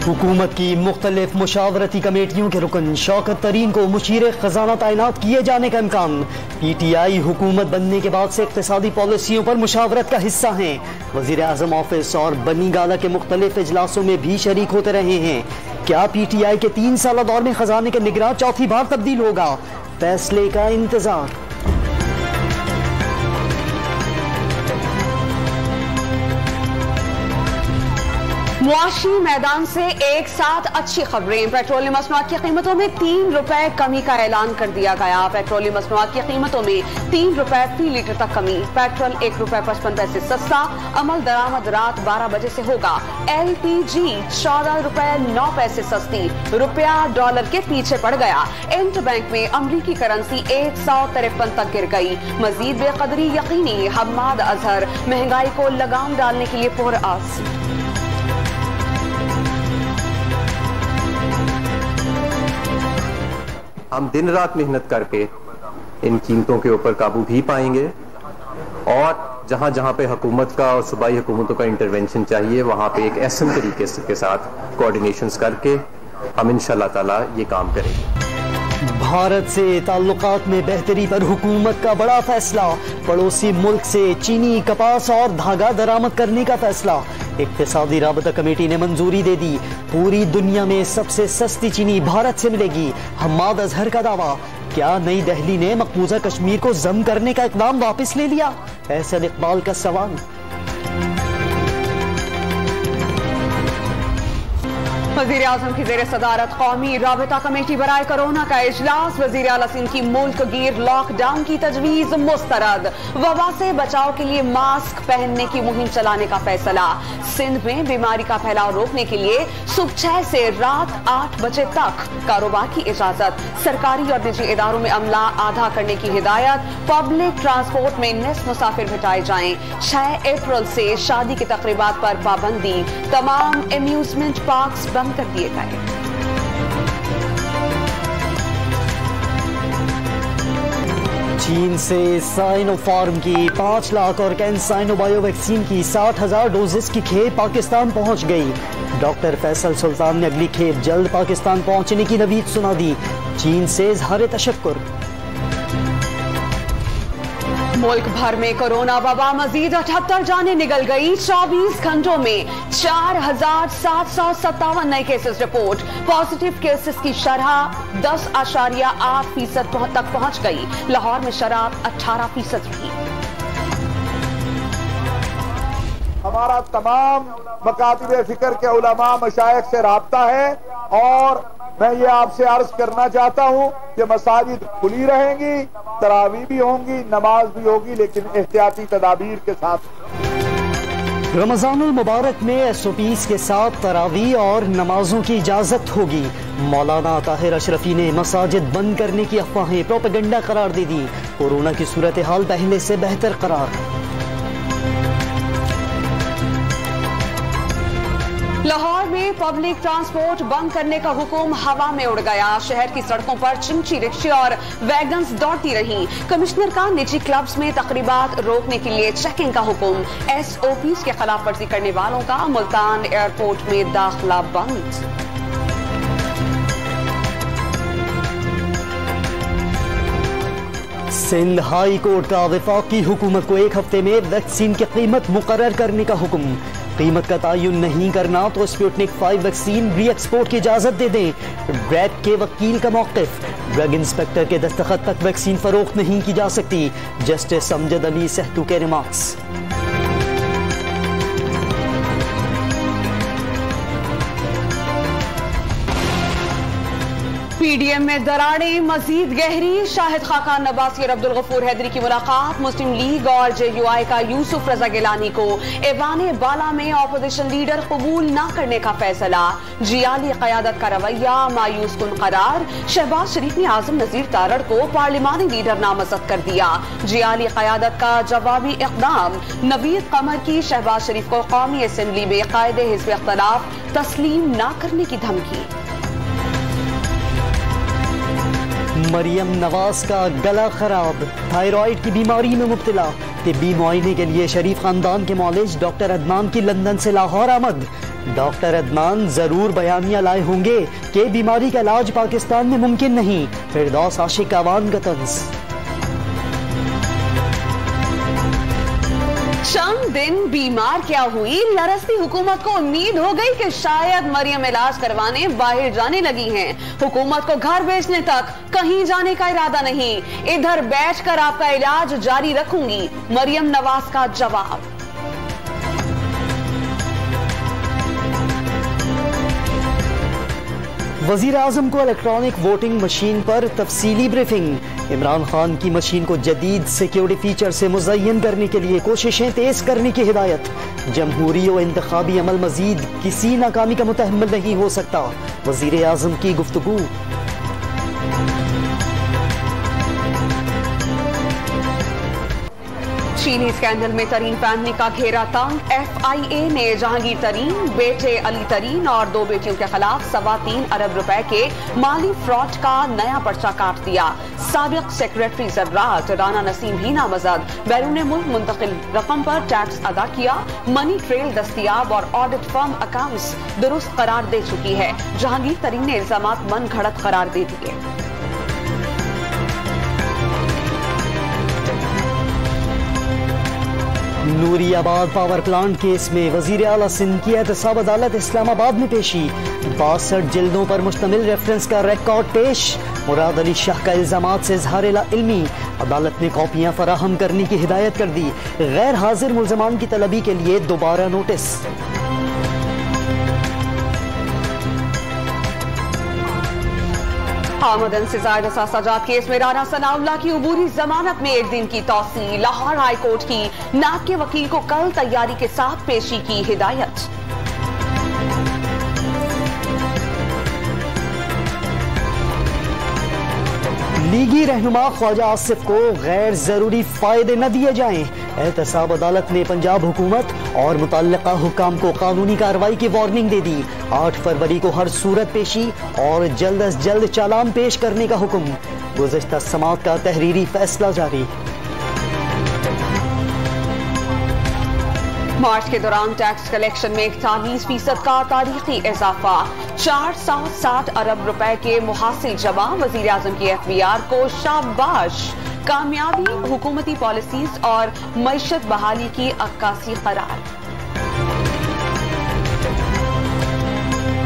हुकूमत की मुख्तलिफ मुशावरती कमेटियों के रुकन शौकत तरीन को मुशीर खजाना तैनात किए जाने का इम्कान। PTI हुकूमत बनने के बाद से इक्तिसादी पॉलिसियों पर मुशावरत का हिस्सा हैं। वजीर आजम ऑफिस और बनी गाला के मुख्तलिफ इजलासों में भी शरीक होते रहे हैं। क्या PTI के 3 साला दौर में खजाने के निगरान चौथी बार तब्दील होगा? फैसले का इंतजार। मुआशी मैदान से एक साथ अच्छी खबरें। पेट्रोलियम मसनूआत की कीमतों में 3 रुपए कमी का ऐलान कर दिया गया। पेट्रोलियम मसनूआत की कीमतों में 3 रुपए फी लीटर तक कमी। पेट्रोल 1 रुपए 55 पैसे सस्ता। अमल दरामद रात 12 बजे से होगा। LPG 14 रुपए 9 पैसे सस्ती। रुपया डॉलर के पीछे पड़ गया। इंटरबैंक में अमरीकी करेंसी 153 तक गिर गई। मजीद बेकदरी यकीनी। हम्माद अजहर महंगाई को लगाम डालने के लिए पुरअज़्म। हम दिन रात मेहनत करके इन कीमतों के ऊपर काबू भी पाएंगे और जहां जहां पे हुकूमत का और सूबाई हुकूमतों का इंटरवेंशन चाहिए वहां पे एक ऐसे तरीके के साथ कोऑर्डिनेशंस करके हम इंशाल्लाह ताला ये काम करेंगे। भारत से ताल्लुकात में बेहतरी पर हुकूमत का बड़ा फैसला। पड़ोसी मुल्क से चीनी, कपास और धागा दरामद करने का फैसला। इक्तिसादी राबता कमेटी ने मंजूरी दे दी। पूरी दुनिया में सबसे सस्ती चीनी भारत से मिलेगी। हम्माद अजहर का दावा। क्या नई दिल्ली ने मकबूजा कश्मीर को जम करने का इकदाम वापस ले लिया? फैसल इकबाल का सवाल। वज़ीर आज़म की ज़ेर सदारत कौमी राबता कमेटी बराए कोरोना का इजलास। वज़ीर आला सिंध की मुल्क गिर लॉकडाउन की तजवीज़ मुस्तरद। वबा से बचाव के लिए मास्क पहनने की मुहिम चलाने का फैसला। सिंध में बीमारी का फैलाव रोकने के लिए सुबह 6 से रात 8 बजे तक कारोबार की इजाजत। सरकारी और निजी इदारों में अमला आधा करने की हिदायत। पब्लिक ट्रांसपोर्ट में निस्फ मुसाफिर बिठाए जाएं। 6 अप्रैल से शादी की तकरीबात पर पाबंदी। तमाम एम्यूजमेंट पार्क्स बंद कर दिए गए। चीन से साइनोफार्म की 5 लाख और कैंसाइनो बायो वैक्सीन की 60,000 डोजेस की खेप पाकिस्तान पहुंच गई। डॉक्टर फैसल सुल्तान ने अगली खेप जल्द पाकिस्तान पहुंचने की नवीद सुना दी। चीन से इज़हार तशक्कुर। मुल्क भर में कोरोना वबा मजीद 78 जानें निकल गई। 24 घंटों में 4,757 नए केसेस रिपोर्ट। पॉजिटिव केसेस की शरह 10.8% तक पहुंच गई। लाहौर में शराब 18% रही। हमारा तमाम मकातिब फिक्र के उलमा मशाइख से राब्ता है और मैं ये आपसे अर्ज करना चाहता हूँ कि मसाजिद खुली रहेंगी, तरावी भी होंगी, नमाज भी होगी, लेकिन एहतियाती तदाबीर के साथ। रमजानुल मुबारक में SOPs के साथ तरावी और नमाजों की इजाजत होगी। मौलाना ताहिर अशरफी ने मसाजिद बंद करने की अफवाहें प्रोपेगेंडा करार दे दी। कोरोना की सूरत हाल पहले से बेहतर करार। लाहौर में पब्लिक ट्रांसपोर्ट बंद करने का हुक्म हवा में उड़ गया। शहर की सड़कों पर चिमची रिक्शे और वैगन्स दौड़ती रहीं। कमिश्नर का निजी क्लब्स में तकरीबात रोकने के लिए चेकिंग का हुक्म। SOPs के खिलाफ वर्जी करने वालों का मुल्तान एयरपोर्ट में दाखिला बंद। सिंध हाई कोर्ट का वफाकी हुकूमत को 1 हफ्ते में वैक्सीन की कीमत मुकर्रर करने का हुक्म। कीमत का तयन नहीं करना तो स्पुतनिक 5 वैक्सीन री एक्सपोर्ट की इजाजत दे दें। ड्रैग के वकील का मौक़िफ़। ड्रग इंस्पेक्टर के दस्तखत तक वैक्सीन फरोख्त नहीं की जा सकती। जस्टिस अमजद अली सहतू के रिमार्क्स। PDM में दरारें मजीद गहरी। शाहिद खाकान नवाज़ी और अब्दुल गफूर हैदरी की मुलाकात। मुस्लिम लीग और JUI का यूसुफ रजा गिलानी को ऐवान बाला में ऑपोजिशन लीडर कबूल न करने का फैसला। जियाली क़यादत का रवैया मायूस कुन करार। शहबाज शरीफ ने आजम नजीर तारड़ को पार्लिमानी लीडर नामजद कर दिया। जियाली क़यादत का जवाबी इक़दाम। नवीद कमर की शहबाज शरीफ को कौमी असम्बली में कायदे हिज़्ब इख्तिलाफ तस्लीम न करने की धमकी। मरियम नवाज का गला खराब। थायराइड की बीमारी में मुब्तला। तिब्बी मुआयने के लिए शरीफ खानदान के मौलिज डॉक्टर अदनान की लंदन से लाहौर आमद। डॉक्टर अदनान जरूर बयानिया लाए होंगे कि बीमारी का इलाज पाकिस्तान में मुमकिन नहीं। फिरदौस आशिक अवान का तंज। चंद दिन बीमार क्या हुई, लरसती हुकूमत को उम्मीद हो गई कि शायद मरियम इलाज करवाने बाहर जाने लगी हैं। हुकूमत को घर भेजने तक कहीं जाने का इरादा नहीं। इधर बैठकर आपका इलाज जारी रखूंगी, मरियम नवाज का जवाब। वजीर आजम को इलेक्ट्रॉनिक वोटिंग मशीन पर तफसीली ब्रीफिंग। इमरान खान की मशीन को जदीद सिक्योरिटी फीचर से मुज़य्यन करने के लिए कोशिशें तेज करने की हिदायत। जमहूरी और इंतखाबी अमल मजीद किसी नाकामी का मुतहम्मिल नहीं हो सकता, वजीर आजम की गुफ्तगू। चीनी स्कैंडल में तरीन फैमिली का घेरा तंग। FIA ने जहांगीर तरीन, बेटे अली तरीन और 2 बेटियों के खिलाफ 3.25 अरब रुपए के माली फ्रॉड का नया पर्चा काट दिया। साबिक सेक्रेटरी ज़र्रात राना नसीम भी नामजद। बैरून मुल्क मुंतकिल रकम पर टैक्स अदा किया। मनी ट्रेल दस्तियाब और ऑडिट फर्म अकाउंट्स दुरुस्त करार दे चुकी है। जहांगीर तरीन ने इल्जामात मन घड़त करार दे दिए। नूरियाबाद पावर प्लांट केस में वजीर आला सिंध की एहतसाब अदालत इस्लामाबाद में पेशी। 62 जिल्दों पर मुश्तमिल रेफरेंस का रिकॉर्ड पेश। मुराद अली शाह का इल्जामात से इजहार इल्मी। अदालत ने कॉपियां फराहम करने की हिदायत कर दी। गैर हाजिर मुल्जमान की तलबी के लिए दोबारा नोटिस। आमदन से जायद सजाद केस में राना सनाउल्लाह की अबूरी जमानत में 1 दिन की तौसील। लाहौर हाई कोर्ट की नाब के वकील को कल तैयारी के साथ पेशी की हिदायत। लीगी रहनुमा ख्वाजा आसिफ को गैर जरूरी फायदे न दिए जाएं। एहतसाब अदालत ने पंजाब हुकूमत और मुतल्लिका हुकाम को कानूनी कार्रवाई की वार्निंग दे दी। 8 फरवरी को हर सूरत पेशी और जल्द अज जल्द चालान पेश करने का हुक्म। गुज़श्ता समात का तहरीरी फैसला जारी। मार्च के दौरान टैक्स कलेक्शन में 41% का तारीखी इजाफा। 460 अरब रुपए के मुहासिल जमा। वजीर आजम की FBR को शाबाश। कामयाबी हुकूमती पॉलिसीज और मईशत बहाली की अक्कासी करार।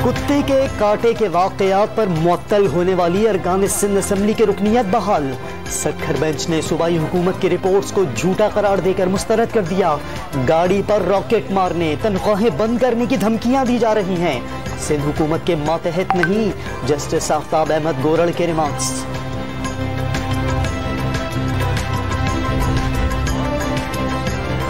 कुत्ते के कांटे के वाकयात पर मुअत्तल होने वाली अरकान सिंध असम्बली की रुकनीत बहाल। सक्खर बेंच ने सूबाई हुकूमत की रिपोर्ट्स को झूठा करार देकर मुस्तरद कर दिया। गाड़ी पर रॉकेट मारने, तनख्वाहें बंद करने की धमकियां दी जा रही हैं। सिंध हुकूमत के मातहत नहीं, जस्टिस आफ्ताब अहमद गोरड़ के remarks.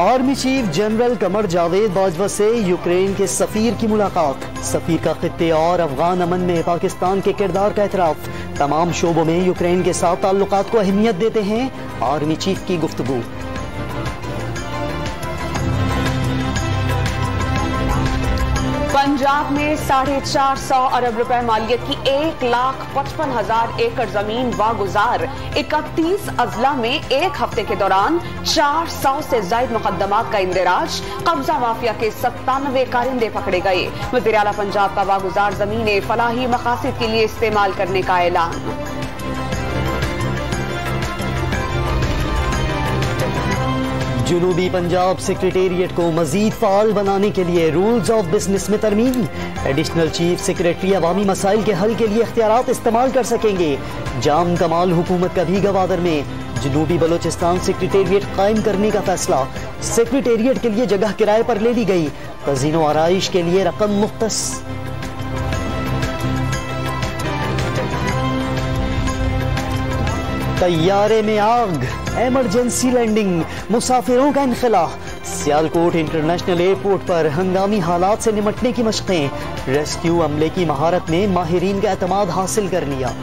Army chief general Qamar Javed Bajwa से यूक्रेन के सफीर की मुलाकात। सफीर का खित्ते और अफगान अमन में पाकिस्तान के किरदार का एतराफ। तमाम शोबों में यूक्रेन के साथ ताल्लुकात को अहमियत देते हैं, आर्मी चीफ की गुफ्तगू। पंजाब में 450 अरब रुपए मालियत की 1,55,000 एकड़ जमीन वागुजार। 31 अजला में एक हफ्ते के दौरान 400 से ज्यादा मुकदमात का इंदिराज। कब्जा माफिया के 97 कारिंदे पकड़े गए। वज़ीर आला पंजाब का वागुजार जमीनें फलाही मकासद के लिए इस्तेमाल करने का ऐलान। जुनूबी पंजाब सेक्रेटेरिएट को मजीद फाल बनाने के लिए रूल्स ऑफ बिजनेस में तरमीम। एडिशनल चीफ सेक्रेटरी अवामी मसाइल के हल के लिए इख्तियारात इस्तेमाल कर सकेंगे। जाम कमाल हुकूमत का भी गवादर में जनूबी बलोचिस्तान सेक्रेटेरिएट कायम करने का फैसला। सेक्रेटेरिएट के लिए जगह किराए पर ले ली गई। खजीनो आराइश के लिए रकम मुख्तस। तैयारे में आग, इमरजेंसी लैंडिंग, मुसाफिरों का इनखला। सियालकोट इंटरनेशनल एयरपोर्ट पर हंगामी हालात से निपटने की मशक़ें। रेस्क्यू अमले की महारत ने माहिरीन का एतमाद हासिल कर लिया।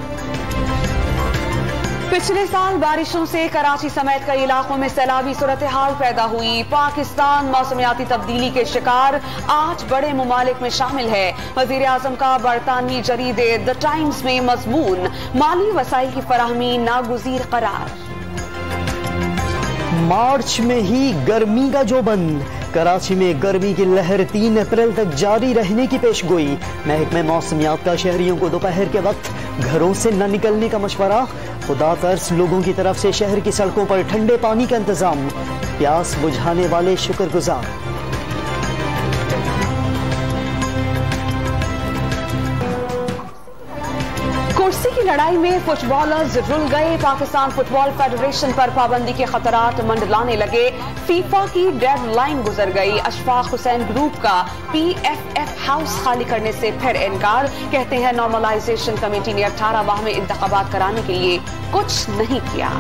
पिछले साल बारिशों से कराची समेत कई इलाकों में सैलाबी सूरत हाल पैदा हुई। पाकिस्तान मौसमियाती तब्दीली के शिकार 8 बड़े मुमालिक में शामिल है। वजीर आजम का बरतानवी जरीदे द टाइम्स में मजमून। माली वसाइल की फराहमी नागुज़ीर करार। मार्च में ही गर्मी का जो बंद, कराची में गर्मी की लहर 3 अप्रैल तक जारी रहने की पेशगोई। महकमे मौसमियात का शहरियों को दोपहर के वक्त घरों से न निकलने का मशवरा। खुदा तर्स लोगों की तरफ से शहर की सड़कों पर ठंडे पानी का इंतजाम। प्यास बुझाने वाले शुक्रगुजार। कुर्सी की लड़ाई में फुटबॉलर्स रुल गए। पाकिस्तान फुटबॉल फेडरेशन पर पाबंदी के खतरात मंडलाने लगे। फीफा की डेडलाइन गुजर गई। अशफाक हुसैन ग्रुप का PFF हाउस खाली करने से फिर इनकार। कहते हैं नॉर्मलाइजेशन कमेटी ने 18 माह में इंतखाबात कराने के लिए कुछ नहीं किया।